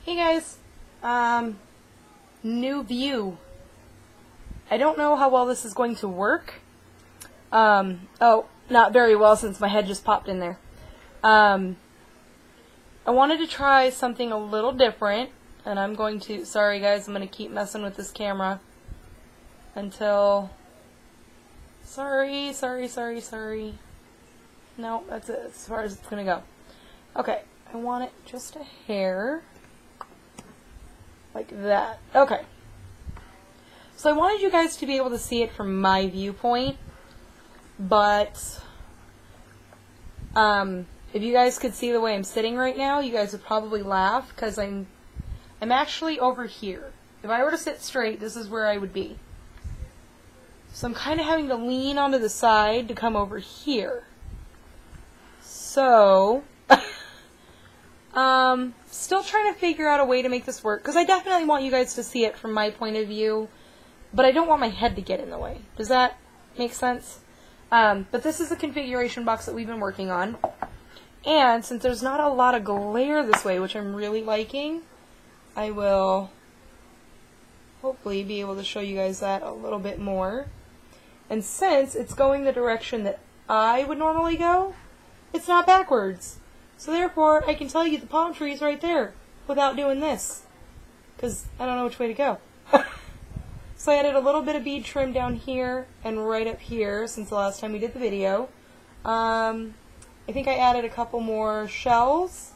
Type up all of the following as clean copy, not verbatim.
Hey guys, new view. I don't know how well this is going to work. Oh, not very well since my head just popped in there. I wanted to try something a little different, and I'm going to, sorry guys, I'm going to keep messing with this camera until, sorry. No, that's it, as far as it's going to go. Okay, I want it just a hair. Like that. Okay. So I wanted you guys to be able to see it from my viewpoint, but if you guys could see the way I'm sitting right now, you guys would probably laugh because I'm actually over here. If I were to sit straight, this is where I would be. So I'm kind of having to lean onto the side to come over here. So still trying to figure out a way to make this work, because I definitely want you guys to see it from my point of view, but I don't want my head to get in the way. Does that make sense? But this is the configuration box that we've been working on, and since there's not a lot of glare this way, which I'm really liking, I will hopefully be able to show you guys that a little bit more. And since it's going the direction that I would normally go, it's not backwards. So therefore, I can tell you the palm tree is right there without doing this, because I don't know which way to go. So I added a little bit of bead trim down here and right up here since the last time we did the video. I think I added a couple more shells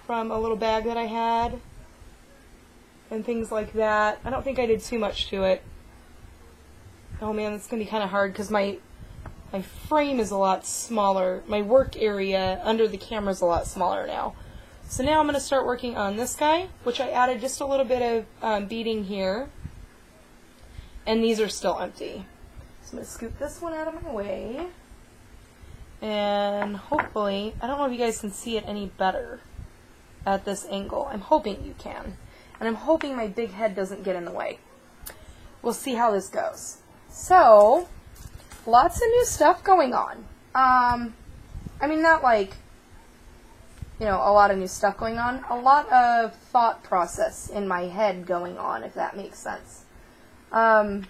from a little bag that I had and things like that. I don't think I did too much to it. Oh man, that's going to be kind of hard because my frame is a lot smaller. My work area under the camera is a lot smaller now. So now I'm going to start working on this guy, which I added just a little bit of beading here. And these are still empty. So I'm going to scoop this one out of my way. And hopefully, I don't know if you guys can see it any better at this angle. I'm hoping you can. And I'm hoping my big head doesn't get in the way. We'll see how this goes. So lots of new stuff going on. I mean, not like, you know, a lot of new stuff going on. A lot of thought process in my head going on, if that makes sense. I've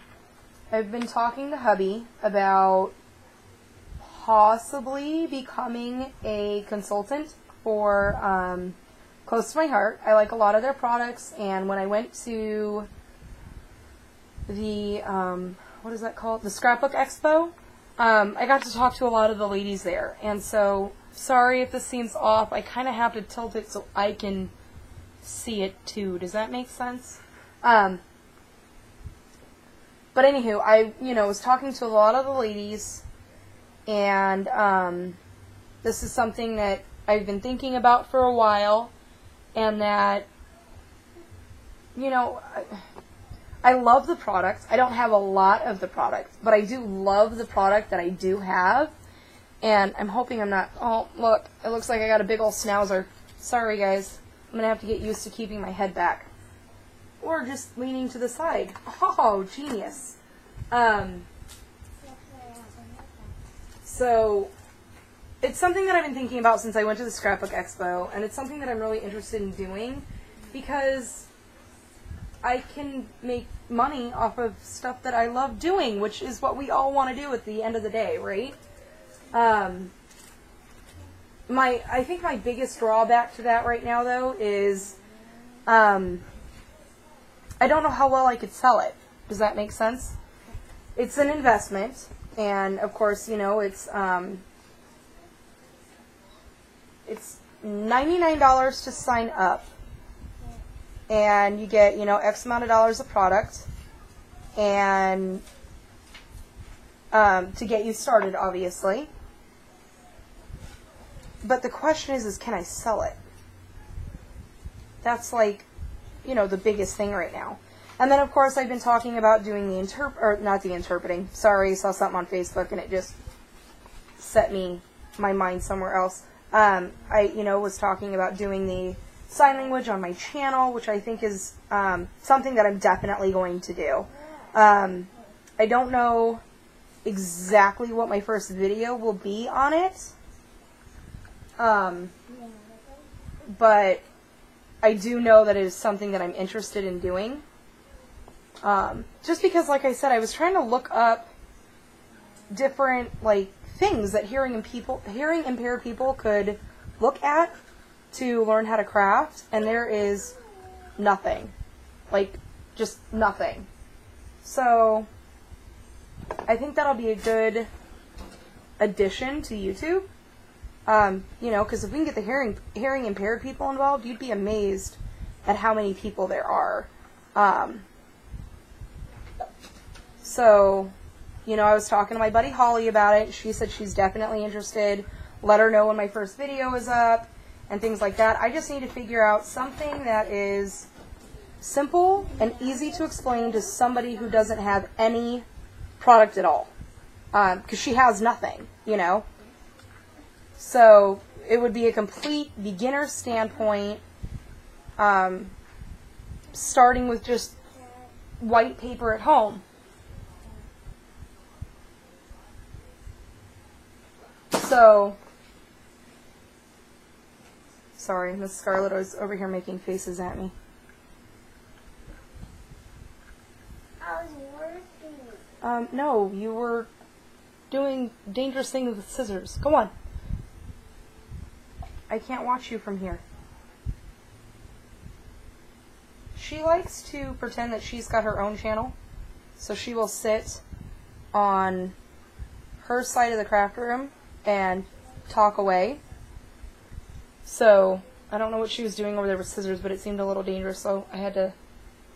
been talking to hubby about possibly becoming a consultant for Close to My Heart. I like a lot of their products, and when I went to the what is that called? The Scrapbook Expo. I got to talk to a lot of the ladies there, and so, sorry if this seems off, I kind of have to tilt it so I can see it too. Does that make sense? But anywho, I, was talking to a lot of the ladies, and this is something that I've been thinking about for a while, and that, I love the product. I don't have a lot of the product, but I do love the product that I do have. And I'm hoping I'm not... Oh, look. It looks like I got a big old schnauzer. Sorry, guys. I'm going to have to get used to keeping my head back. Or just leaning to the side. Oh, genius. So, it's something that I've been thinking about since I went to the Scrapbook Expo. And it's something that I'm really interested in doing. Because I can make money off of stuff that I love doing, which is what we all want to do at the end of the day, right? I think my biggest drawback to that right now, though, is I don't know how well I could sell it. Does that make sense? It's an investment, and of course, it's $99 to sign up. And you get, X amount of dollars of product, and to get you started, obviously. But the question is can I sell it? That's like, the biggest thing right now. And then, of course, I've been talking about doing the Sorry, saw something on Facebook and it just set my mind somewhere else. I was talking about doing the sign language on my channel, which I think is something that I'm definitely going to do. I don't know exactly what my first video will be on it, but I do know that it is something that I'm interested in doing. Just because, like I said, I was trying to look up different, like, things that hearing impaired people could look at to learn how to craft, and there is nothing. Like, just nothing. So, I think that'll be a good addition to YouTube. You know, because if we can get the hearing impaired people involved, you'd be amazed at how many people there are. So, you know, I was talking to my buddy Holly about it. She said she's definitely interested. Let her know when my first video is up and things like that. I just need to figure out something that is simple and easy to explain to somebody who doesn't have any product at all. Because she has nothing, you know. So it would be a complete beginner standpoint, starting with just white paper at home. So, sorry, Miss Scarlett was over here making faces at me. I was working. No, you were doing dangerous things with scissors. Go on. I can't watch you from here. She likes to pretend that she's got her own channel, so she will sit on her side of the craft room and talk away. So, I don't know what she was doing over there with scissors, but it seemed a little dangerous, so I had to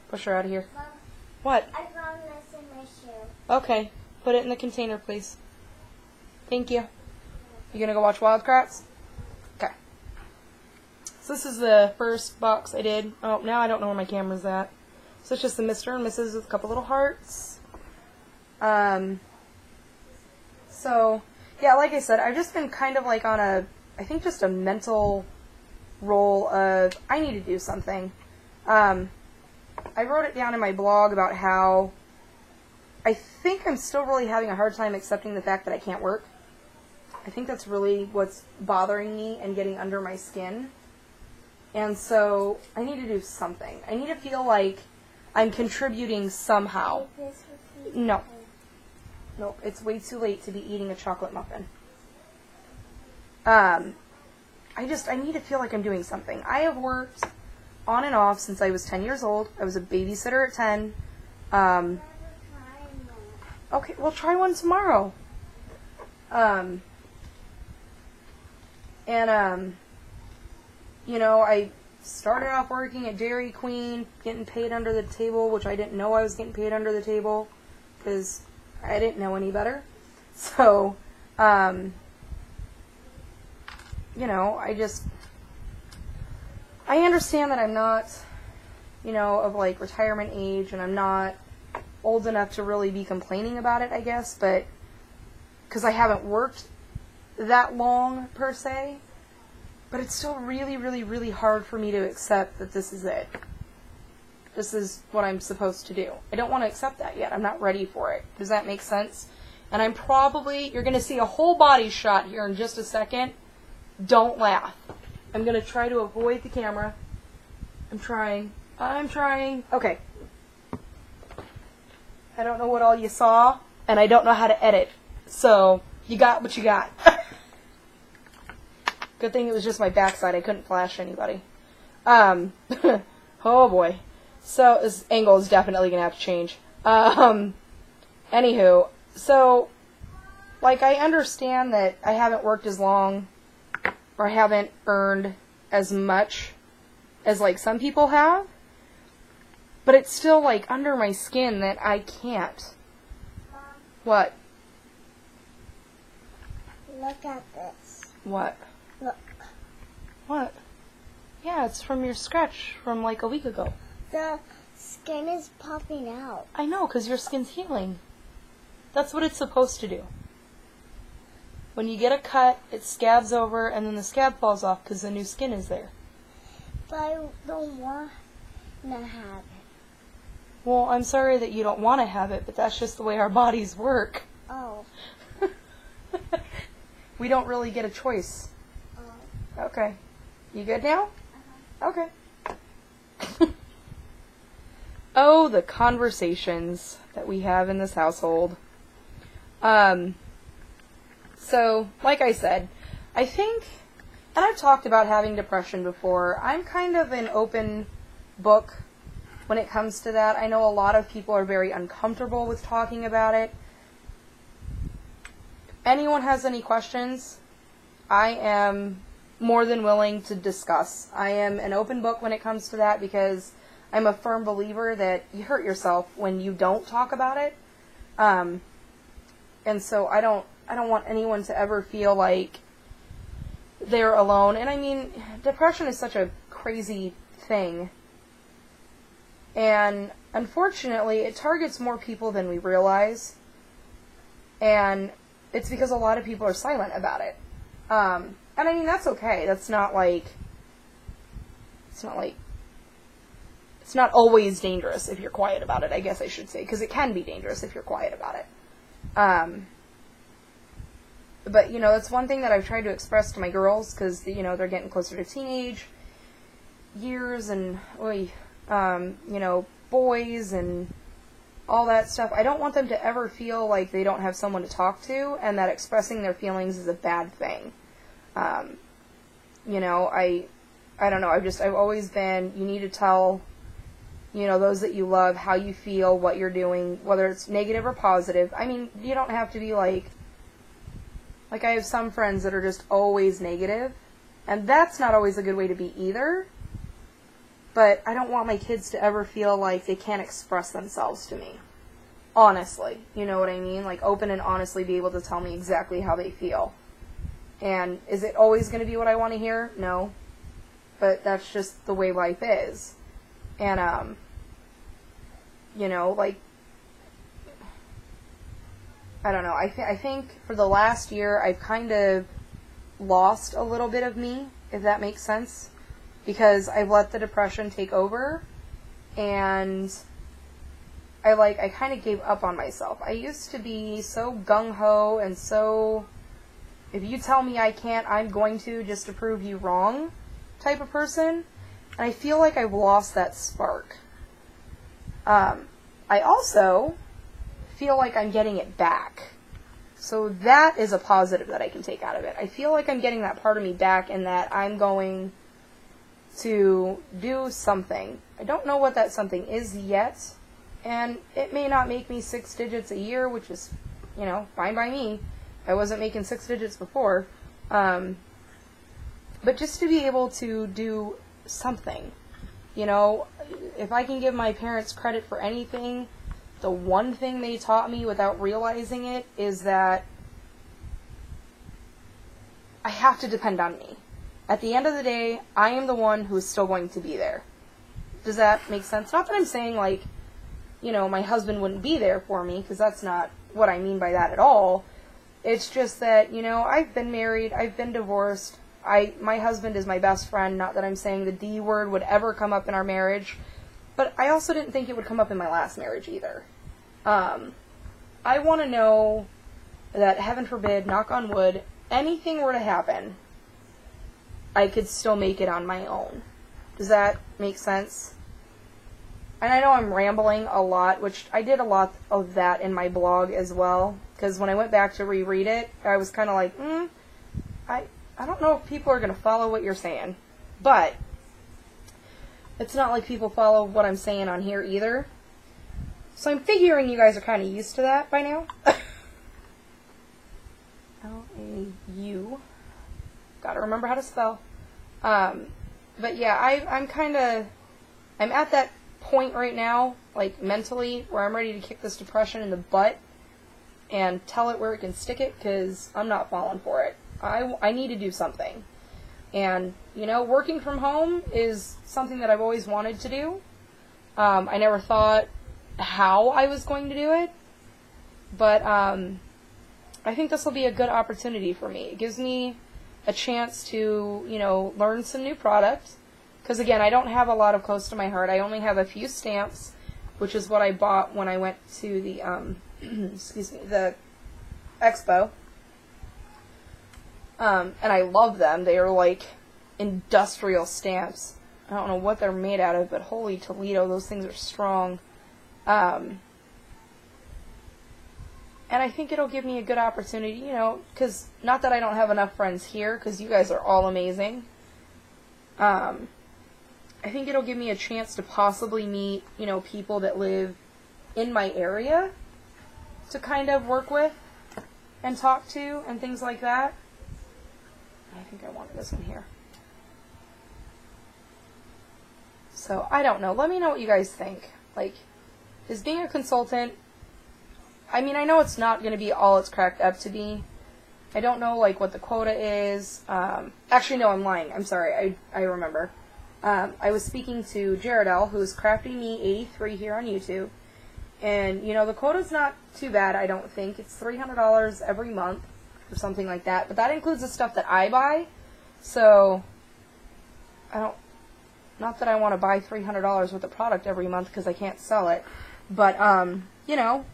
push her out of here. Mom, What? I found this in my shoe. Okay, put it in the container, please. Thank you. You gonna go watch Wildcrafts? Okay. So this is the first box I did. Oh, now I don't know where my camera's at. So it's just the Mr. and Mrs. with a couple little hearts. So, yeah, like I said, I've just been kind of like on a, I think just a mental roll of, I need to do something. I wrote it down in my blog about how I think I'm still really having a hard time accepting the fact that I can't work. I think that's really what's bothering me and getting under my skin. And so I need to do something. I need to feel like I'm contributing somehow. No. Nope, it's way too late to be eating a chocolate muffin. I need to feel like I'm doing something. I have worked on and off since I was 10 years old. I was a babysitter at 10. Okay, we'll try one tomorrow. You know, I started off working at Dairy Queen, getting paid under the table, which I didn't know I was getting paid under the table, because I didn't know any better. So, you know, I understand that I'm not, you know, of like retirement age, and I'm not old enough to really be complaining about it, I guess, but because I haven't worked that long per se, but it's still really, really, really hard for me to accept that this is it. This is what I'm supposed to do. I don't want to accept that yet. I'm not ready for it. Does that make sense? And I'm probably, you're going to see a whole body shot here in just a second. Don't laugh. I'm going to try to avoid the camera. I'm trying. Okay. I don't know what all you saw, and I don't know how to edit. So, you got what you got. Good thing it was just my backside. I couldn't flash anybody. Oh boy. So, this angle is definitely going to have to change. Anywho, so, like, I understand that I haven't worked as long, or I haven't earned as much as, like, some people have, but it's still, like, under my skin that I can't. What? Look at this. What? Look. What? Yeah, it's from your scratch from, like, a week ago. The skin is popping out. I know, because your skin's healing. That's what it's supposed to do. When you get a cut, it scabs over, and then the scab falls off because the new skin is there. But I don't want to have it. Well, I'm sorry that you don't want to have it, but that's just the way our bodies work. Oh. We don't really get a choice. Okay. You good now? Uh-huh. Okay. Oh, the conversations that we have in this household. So, like I said, I think, and I've talked about having depression before, I'm kind of an open book when it comes to that. I know a lot of people are very uncomfortable with talking about it. If anyone has any questions, I am more than willing to discuss. I am an open book when it comes to that because I'm a firm believer that you hurt yourself when you don't talk about it. And so I don't want anyone to ever feel like they're alone. And I mean, depression is such a crazy thing. And unfortunately, it targets more people than we realize. And it's because a lot of people are silent about it. And I mean, that's okay. That's not like, it's not always dangerous if you're quiet about it, I guess I should say, because it can be dangerous if you're quiet about it. But, you know, that's one thing that I've tried to express to my girls, because, you know, they're getting closer to teenage years, and, you know, boys, and all that stuff. I don't want them to ever feel like they don't have someone to talk to, and that expressing their feelings is a bad thing. You know, I don't know, I've always been, you need to tell, you know, those that you love how you feel, what you're doing, whether it's negative or positive. I mean, you don't have to be like I have some friends that are just always negative, and that's not always a good way to be either, but I don't want my kids to ever feel like they can't express themselves to me. Honestly, you know what I mean? Like, open and honestly be able to tell me exactly how they feel. And is it always going to be what I want to hear? No. But that's just the way life is. And, you know, like, I don't know, I think for the last year I've kind of lost a little bit of me, if that makes sense, because I've let the depression take over, and I kind of gave up on myself. I used to be so gung-ho and so, if you tell me I can't, I'm going to, just to prove you wrong type of person, and I feel like I've lost that spark. I also feel like I'm getting it back. So that is a positive that I can take out of it. I feel like I'm getting that part of me back, and that I'm going to do something. I don't know what that something is yet, and it may not make me 6 digits a year, which is, you know, fine by me. I wasn't making 6 digits before. But just to be able to do something, you know, if I can give my parents credit for anything, the one thing they taught me without realizing it is that I have to depend on me. At the end of the day, I am the one who is still going to be there. Does that make sense? Not that I'm saying, like, you know, my husband wouldn't be there for me, because that's not what I mean by that at all. It's just that, you know, I've been married, I've been divorced, my husband is my best friend, not that I'm saying the D word would ever come up in our marriage, but I also didn't think it would come up in my last marriage either. I want to know that, heaven forbid, knock on wood, anything were to happen, I could still make it on my own. Does that make sense? And I know I'm rambling a lot, which I did a lot of that in my blog as well, because when I went back to reread it, I was kind of like, I don't know if people are going to follow what you're saying. But it's not like people follow what I'm saying on here either. So I'm figuring you guys are kind of used to that by now. L-A-U. Gotta remember how to spell. But yeah, I'm at that point right now, like mentally, where I'm ready to kick this depression in the butt and tell it where it can stick it, because I'm not falling for it. I need to do something. And, you know, working from home is something that I've always wanted to do. I never thought how I was going to do it, but I think this will be a good opportunity for me. It gives me a chance to, you know, learn some new products, because again, I don't have a lot of close to my heart. I only have a few stamps, which is what I bought when I went to the the expo. And I love them. They are like industrial stamps. I don't know what they're made out of, but holy Toledo, those things are strong. And I think it'll give me a good opportunity, you know, because not that I don't have enough friends here, because you guys are all amazing. I think it'll give me a chance to possibly meet, you know, people that live in my area to kind of work with and talk to and things like that. I think I wanted this one here. So, I don't know. Let me know what you guys think. Like, is being a consultant... I mean, I know it's not going to be all it's cracked up to be. I don't know, like, what the quota is. Actually, no, I'm lying. I'm sorry. I remember. I was speaking to Jaredell, who's Crafty Me 83 here on YouTube. And, you know, the quota's not too bad, I don't think. It's $300 every month or something like that. But that includes the stuff that I buy. So, I don't... Not that I want to buy $300 worth of product every month because I can't sell it. But, you know...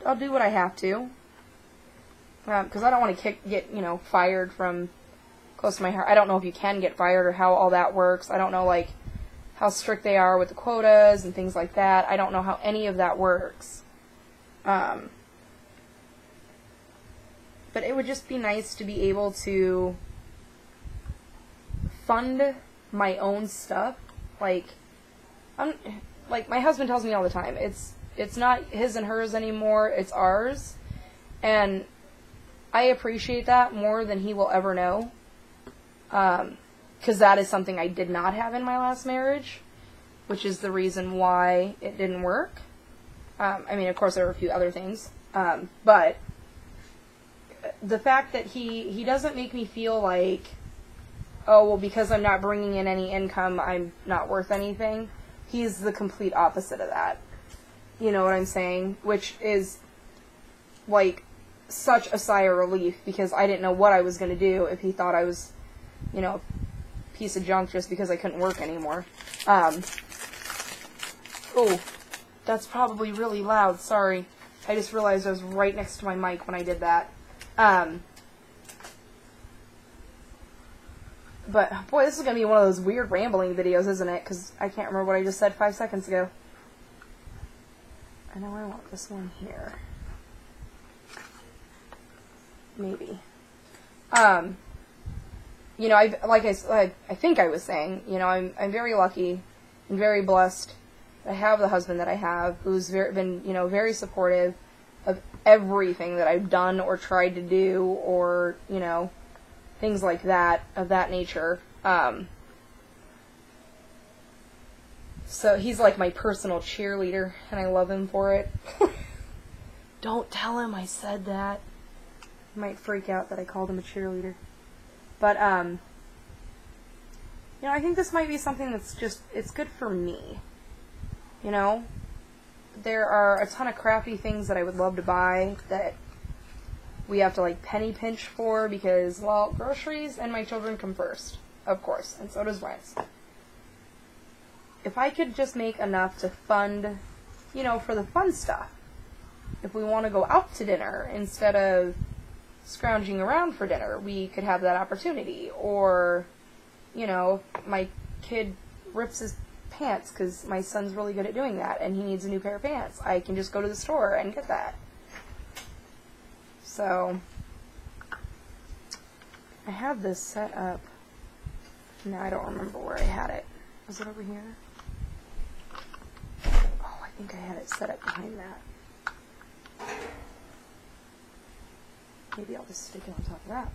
I'll do what I have to, because I don't want to get, you know, fired from close to my heart. I don't know if you can get fired or how all that works. I don't know, like, how strict they are with the quotas and things like that. I don't know how any of that works. But it would just be nice to be able to fund my own stuff. Like my husband tells me all the time, it's not his and hers anymore, it's ours. And I appreciate that more than he will ever know. Because that is something I did not have in my last marriage, which is the reason why it didn't work. I mean, of course, there were a few other things. But the fact that he doesn't make me feel like, oh, well, because I'm not bringing in any income, I'm not worth anything. He's the complete opposite of that. You know what I'm saying? Which is, like, such a sigh of relief, because I didn't know what I was going to do if he thought I was, you know, a piece of junk just because I couldn't work anymore. Oh, that's probably really loud. Sorry. I just realized I was right next to my mic when I did that. But, boy, this is going to be one of those weird rambling videos, isn't it? Because I can't remember what I just said 5 seconds ago. I know I want this one here. Maybe. You know, I think I was saying, you know, I'm very lucky and very blessed. I have the husband that I have, who's been, you know, very supportive of everything that I've done or tried to do, or, you know, things like that, of that nature. So he's like my personal cheerleader, and I love him for it. Don't tell him I said that. He might freak out that I called him a cheerleader. But, you know, I think this might be something that's just, it's good for me. You know? There are a ton of crafty things that I would love to buy that we have to, like, penny pinch for because, well, groceries and my children come first, of course, and so does rent. If I could just make enough to fund, you know, for the fun stuff. If we want to go out to dinner instead of scrounging around for dinner, we could have that opportunity. Or, you know, my kid rips his pants because my son's really good at doing that and he needs a new pair of pants. I can just go to the store and get that. So, I have this set up. Now I don't remember where I had it. Was it over here? Oh, I think I had it set up behind that. Maybe I'll just stick it on top of that.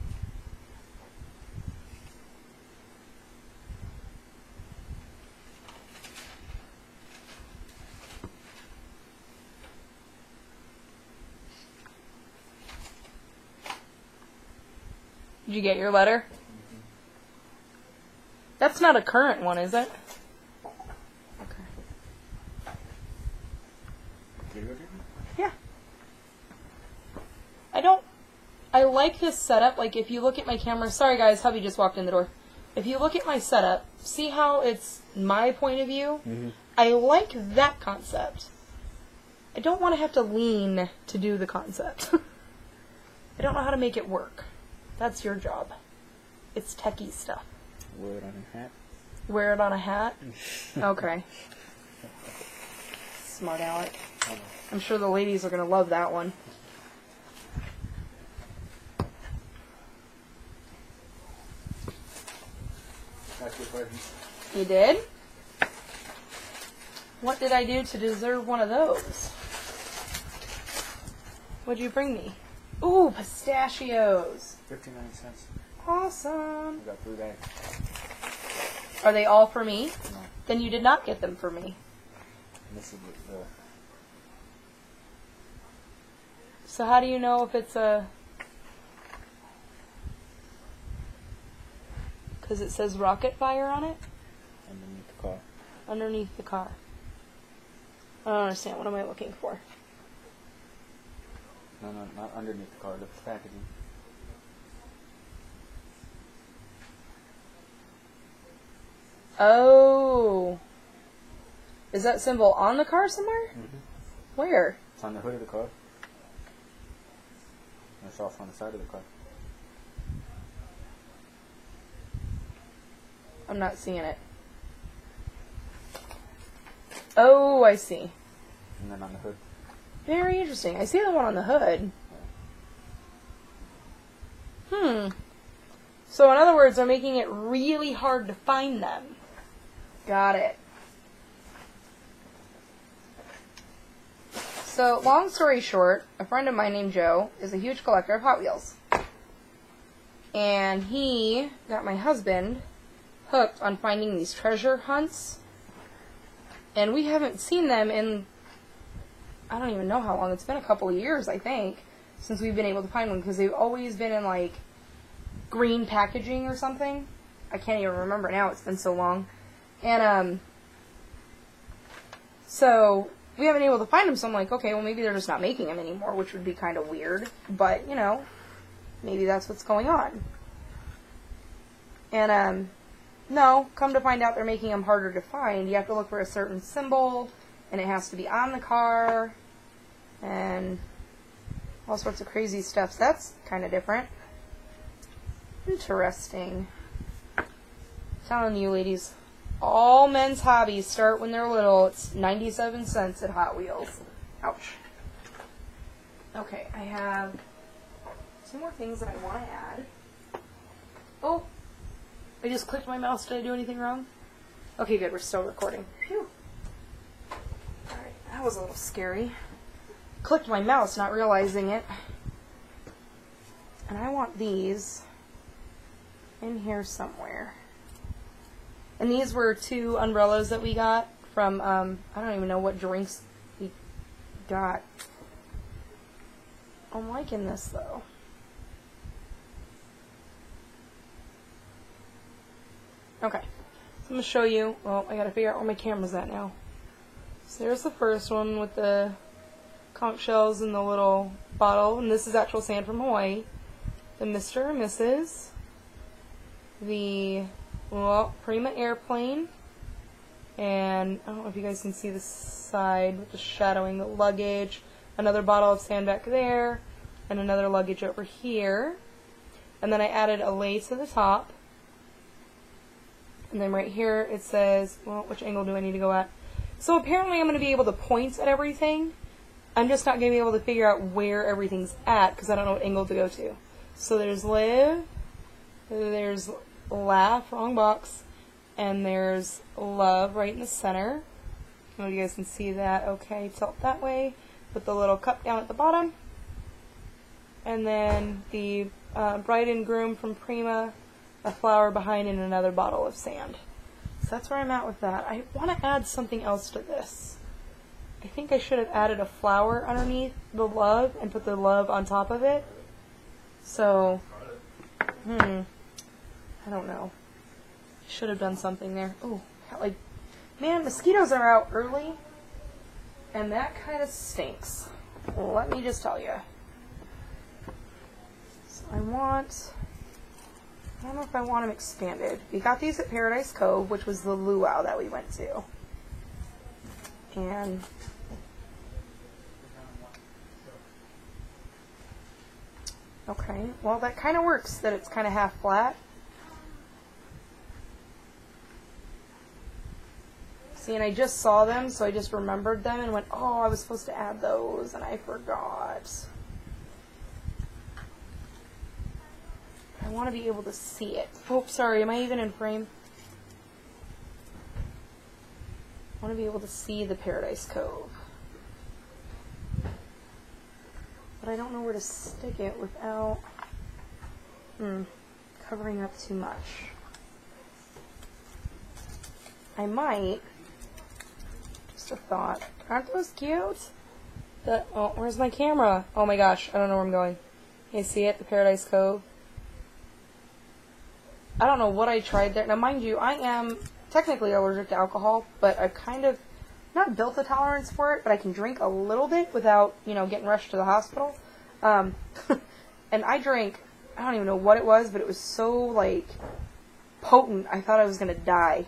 Did you get your letter? That's not a current one, is it? Okay. Yeah. I like this setup. Like, if you look at my camera, sorry guys, hubby just walked in the door. If you look at my setup, see how it's my point of view? Mm-hmm. I like that concept. I don't want to have to lean to do the concept. I don't know how to make it work. That's your job. It's techie stuff. Wear it on a hat. Wear it on a hat? Okay. Smart Alec. I'm sure the ladies are going to love that one. That's your present. You did? What did I do to deserve one of those? What'd you bring me? Ooh, pistachios. 59 cents. Awesome. I got 3 bags. Are they all for me? No. Then you did not get them for me. This is the So how do you know if it's a... Because it says rocket fire on it? underneath the car. Underneath the car. I don't understand. What am I looking for? No, not underneath the car. The packaging. Oh. Is that symbol on the car somewhere? Mm-hmm. Where? It's on the hood of the car. And it's also on the side of the car. I'm not seeing it. Oh, I see. And then on the hood. Very interesting. I see the one on the hood. So in other words, they're making it really hard to find them. Got it. So, long story short, a friend of mine named Joe is a huge collector of Hot Wheels. And he got my husband hooked on finding these treasure hunts. And we haven't seen them in, I don't even know how long. It's been a couple of years, I think, since we've been able to find one. Because they've always been in, like, green packaging or something. I can't even remember now. It's been so long. And, so we haven't been able to find them. So I'm like, okay, well, maybe they're just not making them anymore, which would be kind of weird. But, you know, maybe that's what's going on. And, no, come to find out they're making them harder to find. You have to look for a certain symbol, and it has to be on the car, and all sorts of crazy stuff. So that's kind of different. Interesting. I'm telling you, ladies, all men's hobbies start when they're little. It's 97 cents at Hot Wheels. Ouch. Okay, I have 2 more things that I want to add. Oh, I just clicked my mouse. Did I do anything wrong? Okay, good. We're still recording. Phew. Alright, that was a little scary. Clicked my mouse, not realizing it. And I want these in here somewhere. And these were 2 umbrellas that we got from, I don't even know what drinks we got. I'm liking this, though. Okay, so I'm going to show you, well, I got to figure out where my camera's at now. So there's the first one with the conch shells and the little bottle, and this is actual sand from Hawaii. The Mr. and Mrs. The, well, Prima airplane, and I don't know if you guys can see the side with the shadowing, the luggage, another bottle of sand back there, and another luggage over here. And then I added a lei to the top. And then right here it says, well, which angle do I need to go at? So apparently I'm going to be able to point at everything. I'm just not going to be able to figure out where everything's at because I don't know what angle to go to. So there's live, there's laugh, wrong box, and there's love right in the center. I don't know if you guys can see that. Okay, tilt that way. Put the little cup down at the bottom. And then the bride and groom from Prima, a flower behind, and another bottle of sand. So that's where I'm at with that. I want to add something else to this. I think I should have added a flower underneath the love and put the love on top of it. So, I don't know. Should have done something there. Oh, like, man, mosquitoes are out early, and that kind of stinks. Let me just tell you. So I don't know if I want them expanded. We got these at Paradise Cove, which was the luau that we went to. And okay, well that kind of works, that it's kind of half flat. See, and I just saw them, so I just remembered them and went, oh, I was supposed to add those, and I forgot. I want to be able to see it. Oh, sorry, am I even in frame? I want to be able to see the Paradise Cove. But I don't know where to stick it without covering up too much. I might, just a thought, aren't those cute? Oh, where's my camera? Oh my gosh, I don't know where I'm going. You see it, the Paradise Cove? I don't know what I tried there. Now mind you, I am technically allergic to alcohol, but I've kind of not built a tolerance for it, but I can drink a little bit without, you know, getting rushed to the hospital. And I drank, I don't even know what it was, but it was so, like, potent, I thought I was going to die.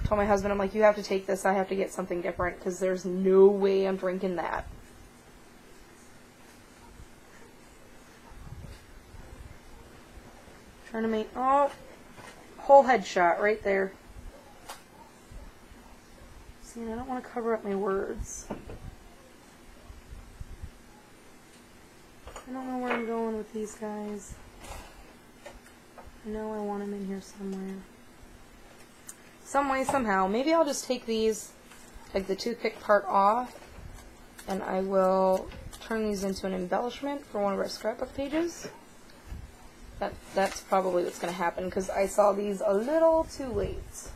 I told my husband, I'm like, you have to take this, I have to get something different, because there's no way I'm drinking that. Trying to make, oh, whole headshot right there. See, and I don't want to cover up my words. I don't know where I'm going with these guys. I know I want them in here somewhere. Some way, somehow. Maybe I'll just take these, like the toothpick part off, and I will turn these into an embellishment for one of our scrapbook pages. That's probably what's going to happen, because I saw these a little too late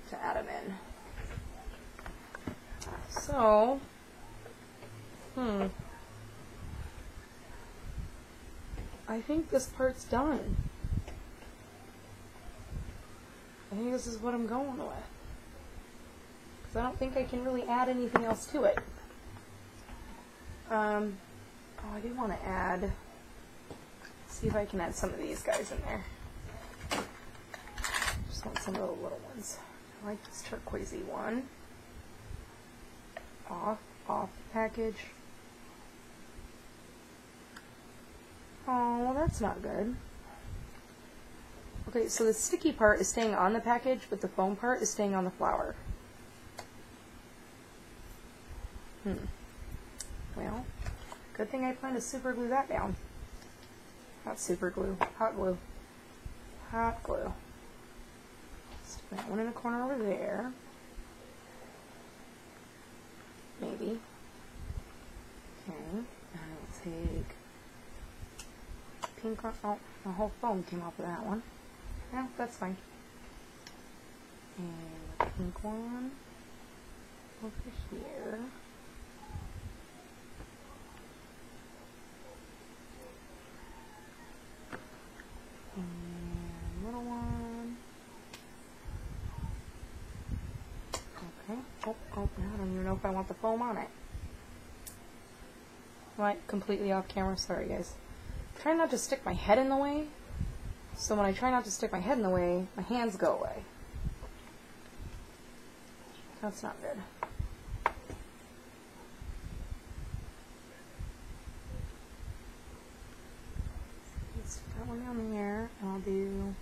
to add them in. So, I think this part's done. I think this is what I'm going with. Because I don't think I can really add anything else to it. Oh, I do want to add... See if I can add some of these guys in there. Just want some of the little ones. I like this turquoisey one. Off the package. Oh, well, that's not good. Okay, so the sticky part is staying on the package, but the foam part is staying on the flower. Well, good thing I plan to super glue that down. Not super glue, hot glue. Hot glue. Stick that one in a corner over there. Maybe. Okay, and I'll take pink one. Oh, the whole foam came off of that one. Yeah, that's fine. And the pink one over here. And little one. Okay. Oh, I don't even know if I want the foam on it. Right, completely off camera. Sorry, guys. I'm trying not to stick my head in the way. So when I try not to stick my head in the way, my hands go away. That's not good. Let's stick that one down there, and I'll do...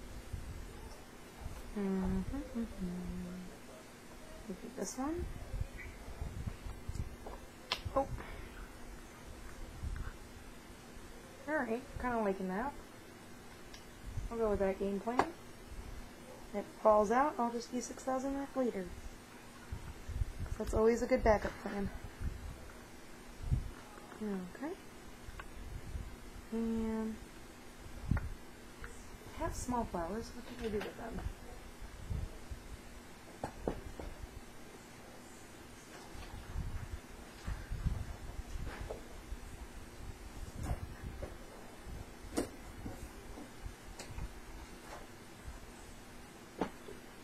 Maybe this one. Oh. Alright, kind of liking that. I'll go with that game plan. If it falls out, I'll just use 6,000 back later. That's always a good backup plan. Okay. And I have small flowers. What can I do with them?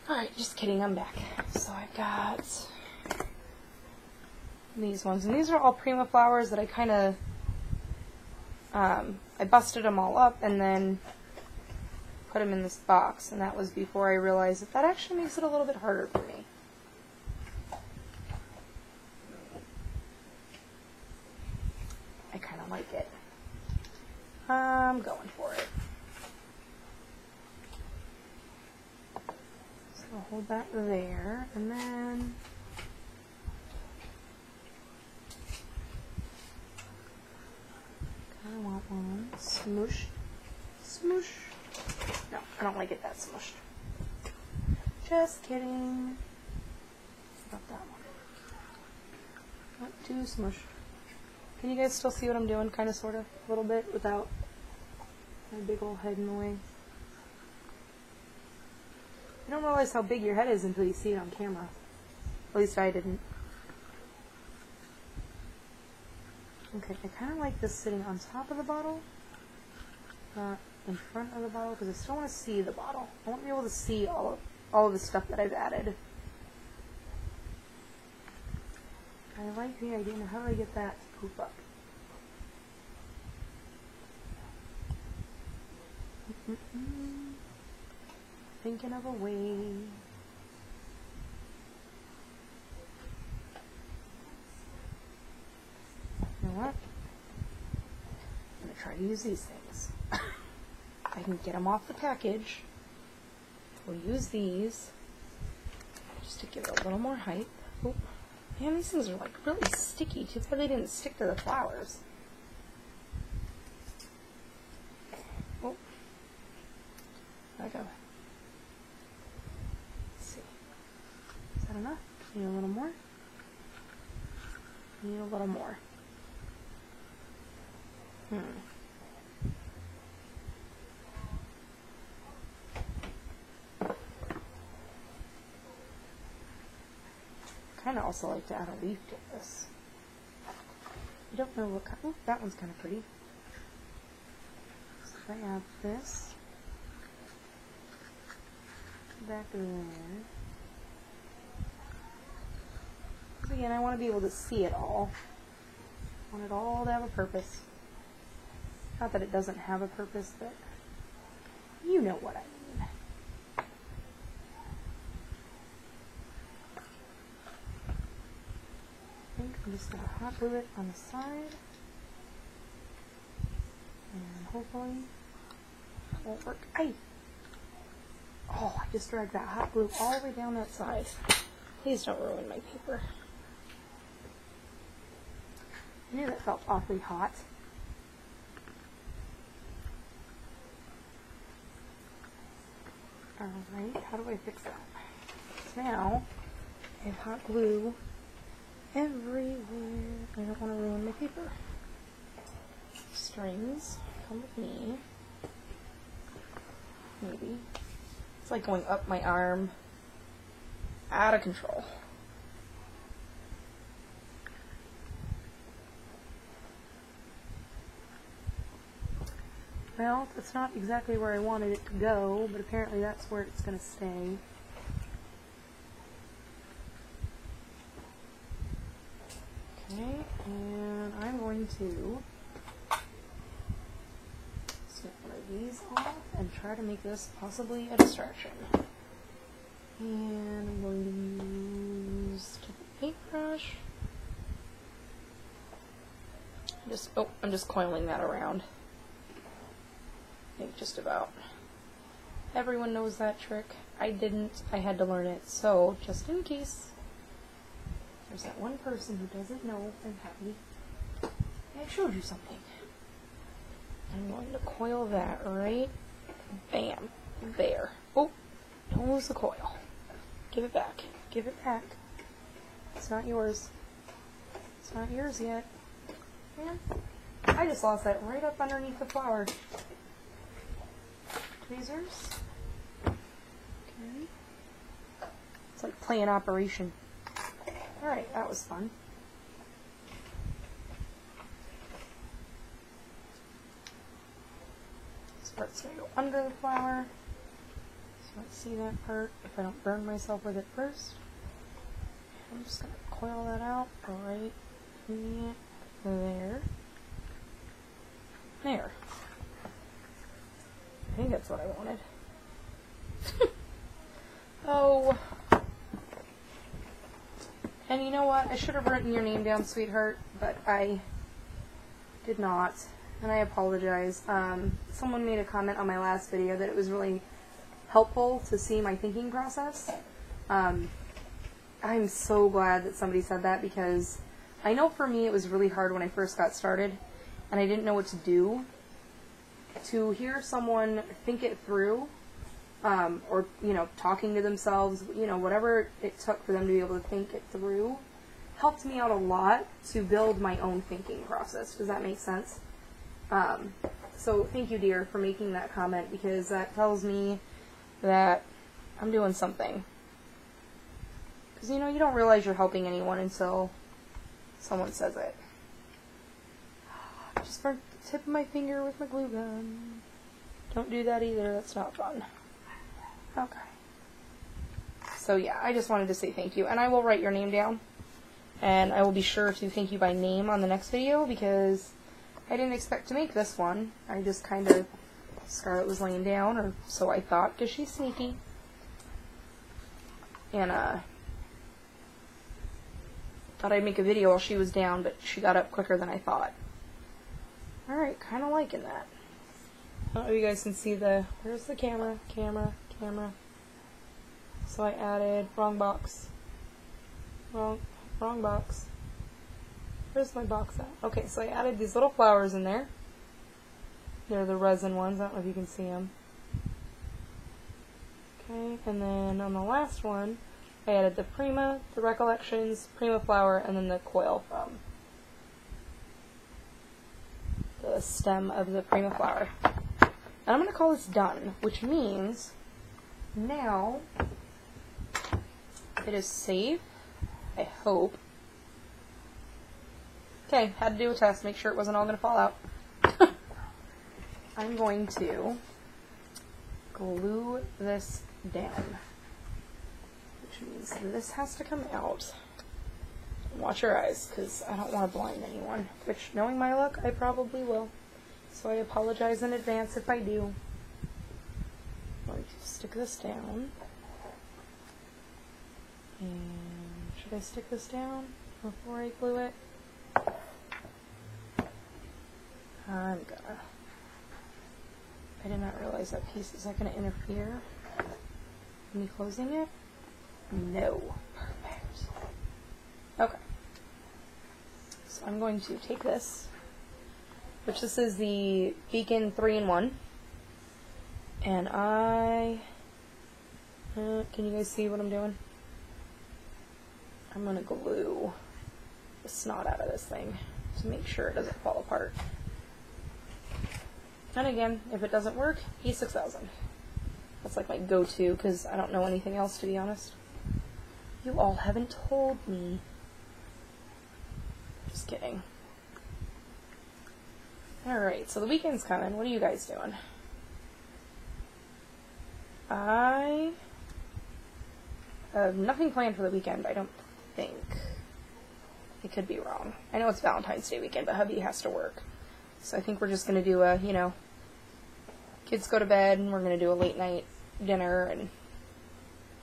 Alright, just kidding, I'm back. So I've got these ones, and these are all Prima flowers that I kind of, I busted them all up and then put them in this box, and that was before I realized that that actually makes it a little bit harder for me. I kind of like it. I'm going for it. So I'll hold that there, and then I want one smoosh, smoosh. No, I don't like it that smooshed. Just kidding. Not that one. Not too smushed. Can you guys still see what I'm doing? Kind of, sort of, a little bit, without my big old head in the way. You don't realize how big your head is until you see it on camera. At least I didn't. Okay, I kind of like this sitting on top of the bottle, not in front of the bottle, because I still want to see the bottle. I want to be able to see all of the stuff that I've added. I like the idea. Now, how do I get that to poof up? Thinking of a way. You know what? I'm going to try to use these things. I can get them off the package. We'll use these just to give it a little more height. Oh, man, these things are like really sticky. Too bad they didn't stick to the flowers. Oh, there I go. Let's see. Is that enough? Need a little more? Need a little more. Kind of also like to add a leaf to this. I don't know what kind. Oh, that one's kind of pretty. So if I add this back there. Because again, I want to be able to see it all. I want it all to have a purpose. Not that it doesn't have a purpose, but you know what I mean. I think I'm just going to hot glue it on the side. And hopefully it won't work. Oh, I just dragged that hot glue all the way down that side. Please don't ruin my paper. I knew that felt awfully hot. Alright, how do I fix that? So now, I have hot glue everywhere. I don't want to ruin my paper. Strings, come with me. Maybe. It's like going up my arm. Out of control. Well, that's not exactly where I wanted it to go, but apparently that's where it's going to stay. Okay, and I'm going to snip one of these off and try to make this possibly a distraction. And I'm going to use a paintbrush. I'm just coiling that around. I think just about everyone knows that trick. I didn't. I had to learn it. So, just in case there's that one person who doesn't know, I'm happy I showed you something. I'm going to coil that right, bam, there. Oh, don't lose the coil. Give it back. Give it back. It's not yours. It's not yours yet. Man, I just lost that right up underneath the flower. Tweezers. Okay. It's like playing Operation. Alright, that was fun. This part's going to go under the flower. So let's see that part if I don't burn myself with it first. I'm just going to coil that out right there. There. I think that's what I wanted. Oh. And you know what? I should have written your name down, sweetheart, but I did not. And I apologize. Someone made a comment on my last video that it was really helpful to see my thinking process. I'm so glad that somebody said that, because I know for me it was really hard when I first got started and I didn't know what to do. To hear someone think it through, or, you know, talking to themselves, you know, whatever it took for them to be able to think it through, helped me out a lot to build my own thinking process. Does that make sense? So thank you, dear, for making that comment, because that tells me that I'm doing something. Because, you know, you don't realize you're helping anyone until someone says it. Just burnt the tip of my finger with my glue gun. Don't do that either. That's not fun. Okay. So yeah, I just wanted to say thank you. And I will write your name down. And I will be sure to thank you by name on the next video, because I didn't expect to make this one. I just kind of... Scarlett was laying down, or so I thought, because she's sneaky. And, thought I'd make a video while she was down, but she got up quicker than I thought. Alright, kind of liking that. I don't know if you guys can see the... Where's the camera? Camera. So I added... Wrong box. Wrong box. Where's my box at? Okay, so I added these little flowers in there. They're the resin ones. I don't know if you can see them. Okay, and then on the last one, I added the Prima, the Recollections, Prima flower, and then the coil from the stem of the Prima flower. And I'm going to call this done, which means now it is safe, I hope. Okay, had to do a test, make sure it wasn't all going to fall out. I'm going to glue this down, which means this has to come out. Watch your eyes, because I don't want to blind anyone, which, knowing my luck, I probably will. So I apologize in advance if I do. I'm going to stick this down. And should I stick this down before I glue it? I'm gonna... I did not realize that piece. Is that going to interfere with me closing it? No. Perfect. Okay. So I'm going to take this, which this is the Beacon 3-in-1, and can you guys see what I'm doing? I'm going to glue the snot out of this thing to make sure it doesn't fall apart. And again, if it doesn't work, E6000. That's like my go-to, because I don't know anything else, to be honest. You all haven't told me. Just kidding. Alright, so the weekend's coming. What are you guys doing? I have nothing planned for the weekend, I don't think. I could be wrong. I know it's Valentine's Day weekend, but hubby has to work. So I think we're just going to do a, you know, kids go to bed, and we're going to do a late night dinner and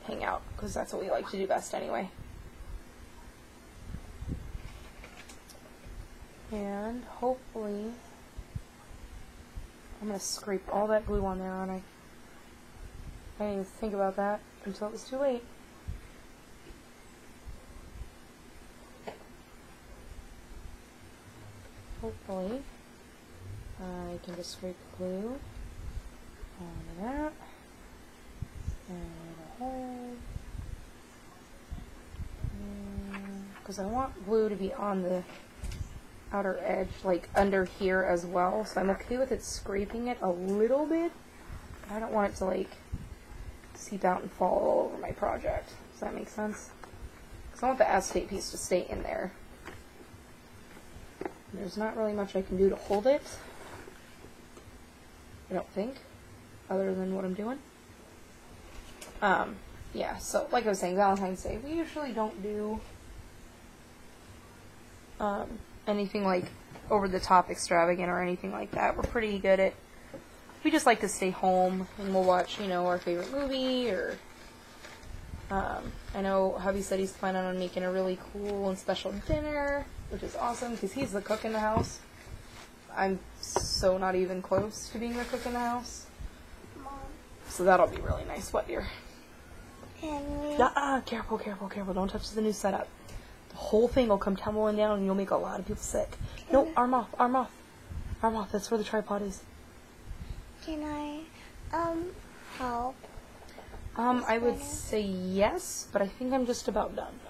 hang out, because that's what we like to do best anyway. And hopefully, I'm going to scrape all that glue on there, aren't I? I didn't even think about that until it was too late. Hopefully, I can just scrape the glue onto that, and a hole, because I want glue to be on the outer edge, like under here as well, so I'm okay with it scraping it a little bit. I don't want it to like seep out and fall all over my project. Does that make sense? Because I want the acetate piece to stay in there. There's not really much I can do to hold it, I don't think, other than what I'm doing. Yeah, so like I was saying, Valentine's Day, we usually don't do anything like over-the-top extravagant or anything like that. We're pretty good at, we just like to stay home, and we'll watch, you know, our favorite movie, or I know hubby said he's planning on making a really cool and special dinner, which is awesome, because he's the cook in the house. I'm so not even close to being the cook in the house. Mom, So that'll be really nice. What, dear? Can we? Careful, careful, careful. Don't touch the new setup. The whole thing will come tumbling down and you'll make a lot of people sick. No, arm off, arm off. Arm off. That's where the tripod is. Can I help? I would say yes, but I think I'm just about done.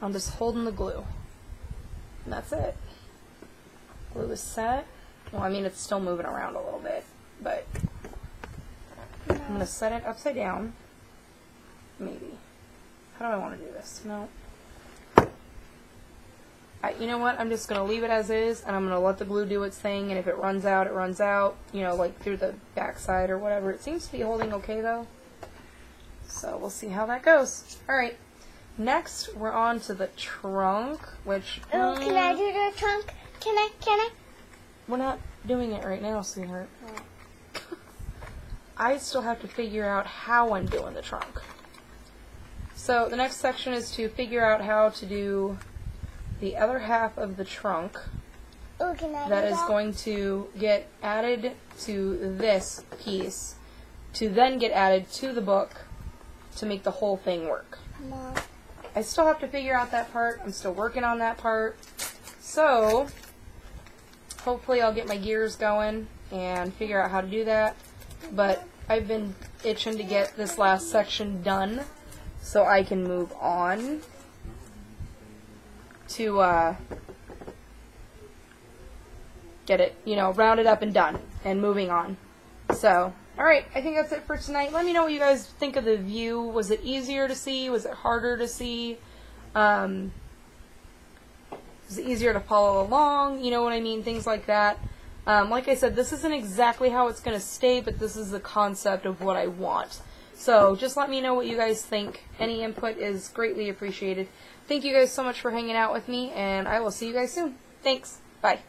I'm just holding the glue. And that's it. Glue is set. Well, I mean, it's still moving around a little bit, but I'm going to set it upside down. Maybe. How do I want to do this? No. You know what? I'm just going to leave it as is, and I'm going to let the glue do its thing, and if it runs out, it runs out, you know, like through the backside or whatever. It seems to be holding okay, though. So we'll see how that goes. Alright. Next, we're on to the trunk, which... Oh, can I do the trunk? Can I? We're not doing it right now, sweetheart. Oh. I still have to figure out how I'm doing the trunk. So the next section is to figure out how to do the other half of the trunk Oh, can I that do is that? going to get added to this piece to then get added to the book to make the whole thing work. Mom. I still have to figure out that part. I'm still working on that part. So hopefully I'll get my gears going and figure out how to do that. But I've been itching to get this last section done so I can move on to get it, you know, rounded up and done and moving on. So, alright, I think that's it for tonight. Let me know what you guys think of the view. Was it easier to see? Was it harder to see? Was it easier to follow along? You know what I mean? Things like that. Like I said, this isn't exactly how it's going to stay, but this is the concept of what I want. So just let me know what you guys think. Any input is greatly appreciated. Thank you guys so much for hanging out with me, and I will see you guys soon. Thanks. Bye.